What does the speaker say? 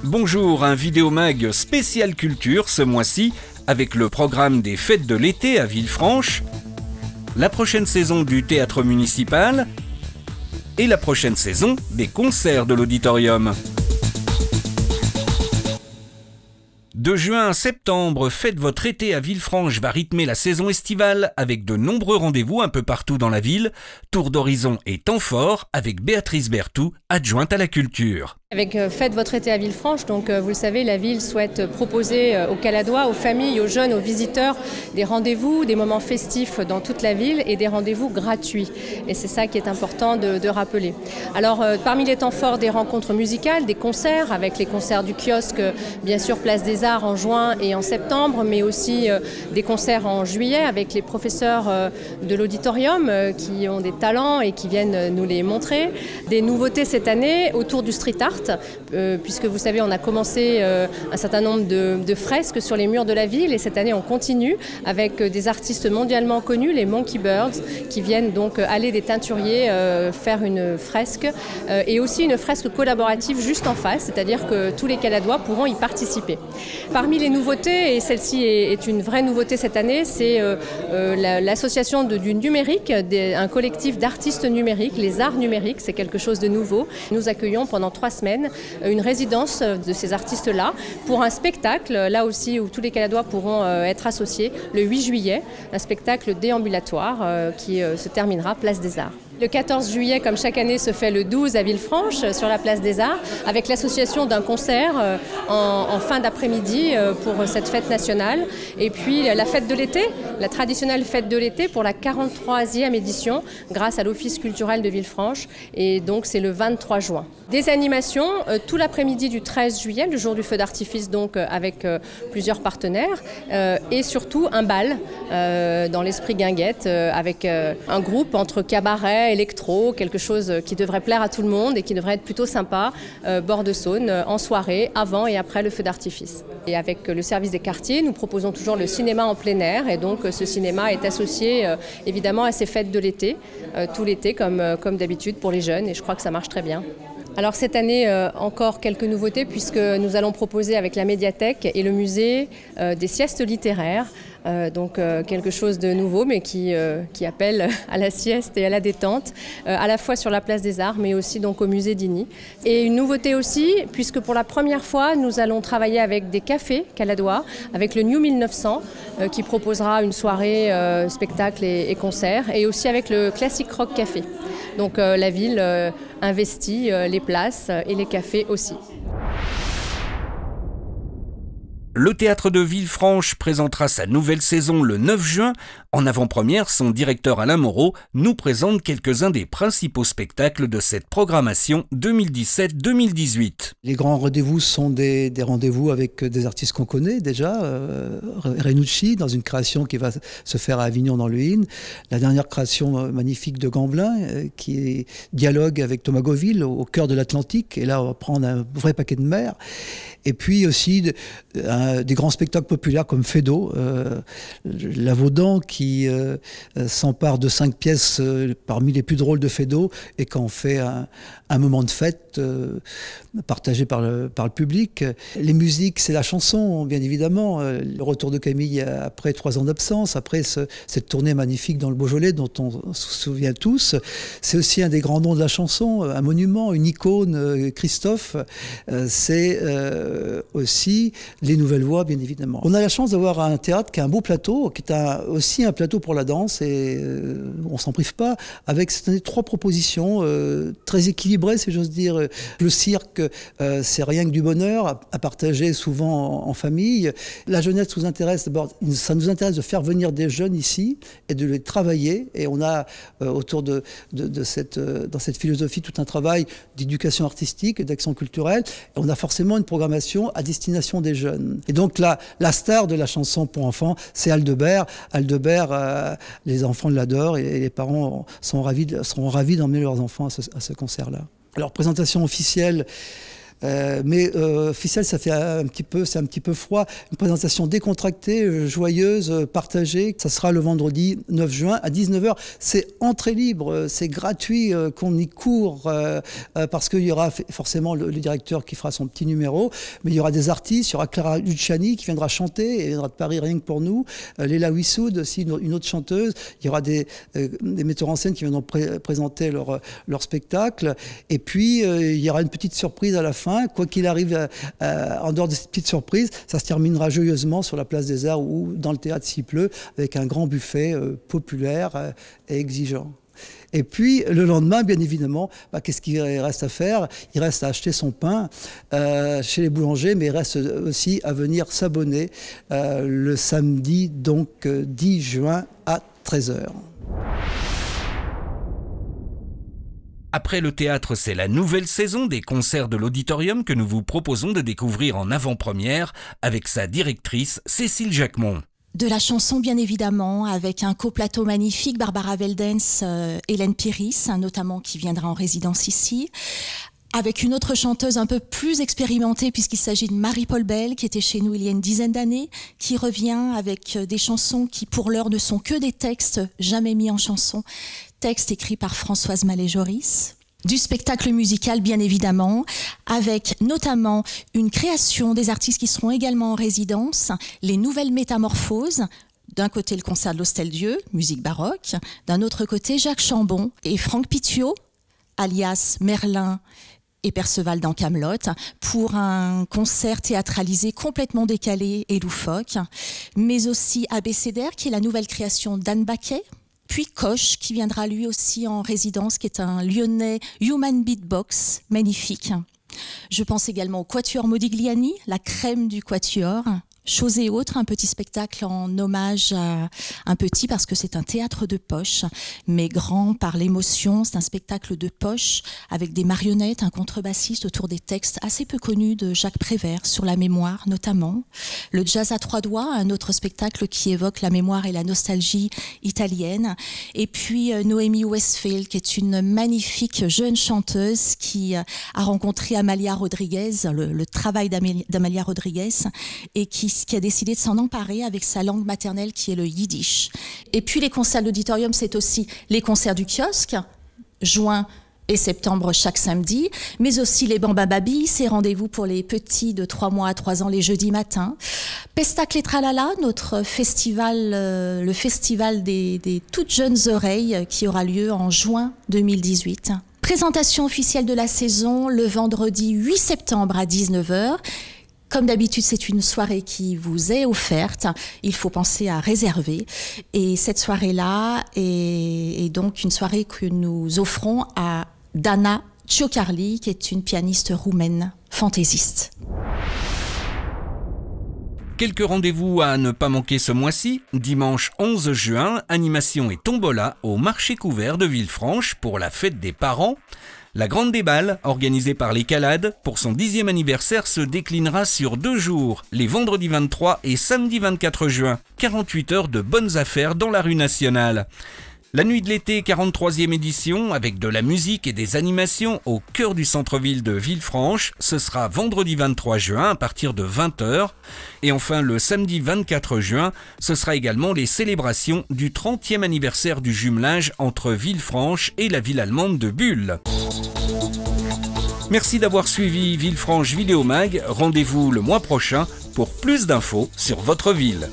Bonjour, un vidéomag spécial culture ce mois-ci avec le programme des fêtes de l'été à Villefranche, la prochaine saison du théâtre municipal et la prochaine saison des concerts de l'auditorium. De juin à septembre, Faites votre été à Villefranche va rythmer la saison estivale avec de nombreux rendez-vous un peu partout dans la ville, tour d'horizon et temps fort avec Béatrice Berthoud, adjointe à la culture. Avec Faites votre été à Villefranche, donc vous le savez, la ville souhaite proposer aux Caladois, aux familles, aux jeunes, aux visiteurs des rendez-vous, des moments festifs dans toute la ville et des rendez-vous gratuits. Et c'est ça qui est important de rappeler. Alors parmi les temps forts, des rencontres musicales, des concerts avec les concerts du kiosque, bien sûr Place des Arts en juin et en septembre, mais aussi des concerts en juillet avec les professeurs de l'auditorium qui ont des talents et qui viennent nous les montrer. Des nouveautés cette année autour du street art. Puisque vous savez, on a commencé un certain nombre de fresques sur les murs de la ville et cette année on continue avec des artistes mondialement connus, les Monkey Birds, qui viennent donc aller des teinturiers faire une fresque et aussi une fresque collaborative juste en face, c'est-à-dire que tous les Caladois pourront y participer. Parmi les nouveautés, et celle-ci est une vraie nouveauté cette année, c'est l'association du numérique, un collectif d'artistes numériques, les arts numériques, c'est quelque chose de nouveau. Nous accueillons pendant 3 semaines une résidence de ces artistes-là pour un spectacle, là aussi où tous les Caladois pourront être associés, le 8 juillet, un spectacle déambulatoire qui se terminera Place des Arts. Le 14 juillet, comme chaque année, se fait le 12 à Villefranche, sur la Place des Arts, avec l'association d'un concert en fin d'après-midi pour cette fête nationale. Et puis la fête de l'été, la traditionnelle fête de l'été pour la 43e édition, grâce à l'Office culturel de Villefranche. Et donc c'est le 23 juin. Des animations tout l'après-midi du 13 juillet, le jour du feu d'artifice, donc avec plusieurs partenaires. Et surtout un bal dans l'esprit guinguette, avec un groupe entre cabaret, électro, quelque chose qui devrait plaire à tout le monde et qui devrait être plutôt sympa, bord de Saône, en soirée, avant et après le feu d'artifice. Et avec le service des quartiers, nous proposons toujours le cinéma en plein air et donc ce cinéma est associé évidemment à ces fêtes de l'été, tout l'été comme d'habitude pour les jeunes et je crois que ça marche très bien. Alors cette année, encore quelques nouveautés puisque nous allons proposer avec la médiathèque et le musée des siestes littéraires. Donc quelque chose de nouveau mais qui appelle à la sieste et à la détente, à la fois sur la Place des Arts mais aussi donc au musée d'Igny. Et une nouveauté aussi, puisque pour la première fois nous allons travailler avec des cafés caladois, avec le New 1900 qui proposera une soirée spectacle et concert, et aussi avec le Classic Rock Café. Donc la ville investit les places et les cafés aussi. Le théâtre de Villefranche présentera sa nouvelle saison le 9 juin. En avant-première, son directeur Alain Moreau nous présente quelques-uns des principaux spectacles de cette programmation 2017-2018. Les grands rendez-vous sont des rendez-vous avec des artistes qu'on connaît déjà. Renucci, dans une création qui va se faire à Avignon dans le Hain. La dernière création magnifique de Gamblin, qui dialogue avec Thomas Gauville au cœur de l'Atlantique. Et là, on va prendre un vrai paquet de mer. Et puis aussi des grands spectacles populaires comme Feydeau, Lavaudan qui s'empare de 5 pièces parmi les plus drôles de Feydeau et qu'en fait un moment de fête partagé par le public. Les musiques, c'est la chanson, bien évidemment. Le retour de Camille après 3 ans d'absence, après cette tournée magnifique dans le Beaujolais dont on se souvient tous. C'est aussi un des grands noms de la chanson, un monument, une icône, Christophe. C'est aussi les nouvelles voix, bien évidemment. On a la chance d'avoir un théâtre qui a un beau plateau, qui est aussi un plateau pour la danse, et on s'en prive pas, avec cette année 3 propositions très équilibrées, si j'ose dire. Le cirque, c'est rien que du bonheur, à partager souvent en famille. La jeunesse nous intéresse, d'abord, ça nous intéresse de faire venir des jeunes ici et de les travailler, et on a autour dans cette philosophie tout un travail d'éducation artistique et d'action culturelle, et on a forcément une programmation à destination des jeunes. Et donc la star de la chanson pour enfants, c'est Aldebert. Aldebert, les enfants l'adorent et les parents seront ravis d'emmener leurs enfants à ce concert-là. Alors, présentation officielle Mais officiel, c'est un petit peu froid. Une présentation décontractée, joyeuse, partagée. Ça sera le vendredi 9 juin à 19h. C'est entrée libre, c'est gratuit, qu'on y court, parce qu'il y aura forcément le directeur qui fera son petit numéro, mais il y aura des artistes, il y aura Clara Luciani qui viendra chanter, elle viendra de Paris rien que pour nous, Léla Wissoud aussi, une autre chanteuse, il y aura des metteurs en scène qui viendront présenter leur spectacle, et puis il y aura une petite surprise à la fin, quoi qu'il arrive, en dehors de cette petite surprise, ça se terminera joyeusement sur la place des Arts ou dans le théâtre s'il pleut, avec un grand buffet populaire et exigeant. Et puis, le lendemain, bien évidemment, qu'est-ce qu'il reste à faire? Il reste à acheter son pain chez les boulangers, mais il reste aussi à venir s'abonner le samedi, donc 10 juin à 13h. Après le théâtre, c'est la nouvelle saison des concerts de l'Auditorium que nous vous proposons de découvrir en avant-première avec sa directrice Cécile Jacquemont. De la chanson, bien évidemment, avec un coplateau magnifique, Barbara Veldens, Hélène Piris, notamment, qui viendra en résidence ici. Avec une autre chanteuse un peu plus expérimentée, puisqu'il s'agit de Marie-Paul Bell, qui était chez nous il y a une dizaine d'années, qui revient avec des chansons qui, pour l'heure, ne sont que des textes jamais mis en chanson. Textes écrits par Françoise Mallet-Joris. Du spectacle musical, bien évidemment, avec notamment une création des artistes qui seront également en résidence, les Nouvelles Métamorphoses. D'un côté, le concert de l'Hostel-Dieu, musique baroque. D'un autre côté, Jacques Chambon et Franck Pitiot, alias Merlin et Perceval dans Camelot, pour un concert théâtralisé complètement décalé et loufoque. Mais aussi Abécédaire, qui est la nouvelle création d'Anne Baquet. Puis Coche, qui viendra lui aussi en résidence, qui est un Lyonnais Human Beatbox, magnifique. Je pense également au Quatuor Modigliani, la crème du Quatuor. Choses et autres, un petit spectacle en hommage à un petit, parce que c'est un théâtre de poche, mais grand par l'émotion. C'est un spectacle de poche avec des marionnettes, un contrebassiste autour des textes assez peu connus de Jacques Prévert, sur la mémoire notamment. Le Jazz à trois doigts, un autre spectacle qui évoque la mémoire et la nostalgie italienne. Et puis Noémie Westphal, qui est une magnifique jeune chanteuse qui a rencontré Amalia Rodriguez, le travail d'Amalia Rodriguez, et qui a décidé de s'en emparer avec sa langue maternelle qui est le yiddish. Et puis les concerts de l'Auditorium, c'est aussi les concerts du kiosque, juin et septembre chaque samedi, mais aussi les Bamba Babi, c'est rendez-vous pour les petits de 3 mois à 3 ans les jeudis matins. Pestacle et Tralala, notre festival, le festival des toutes jeunes oreilles qui aura lieu en juin 2018. Présentation officielle de la saison le vendredi 8 septembre à 19h. Comme d'habitude, c'est une soirée qui vous est offerte. Il faut penser à réserver. Et cette soirée-là est donc une soirée que nous offrons à Dana Ciocarli, qui est une pianiste roumaine fantaisiste. Quelques rendez-vous à ne pas manquer ce mois-ci. Dimanche 11 juin, animation et tombola au marché couvert de Villefranche pour la fête des parents. La Grande Déballe, organisée par les Calades, pour son 10e anniversaire se déclinera sur 2 jours, les vendredis 23 et samedi 24 juin. 48 heures de bonnes affaires dans la rue nationale. La nuit de l'été, 43e édition, avec de la musique et des animations au cœur du centre-ville de Villefranche. Ce sera vendredi 23 juin à partir de 20h. Et enfin, le samedi 24 juin, ce sera également les célébrations du 30e anniversaire du jumelage entre Villefranche et la ville allemande de Bulle. Merci d'avoir suivi Villefranche Vidéo Mag. Rendez-vous le mois prochain pour plus d'infos sur votre ville.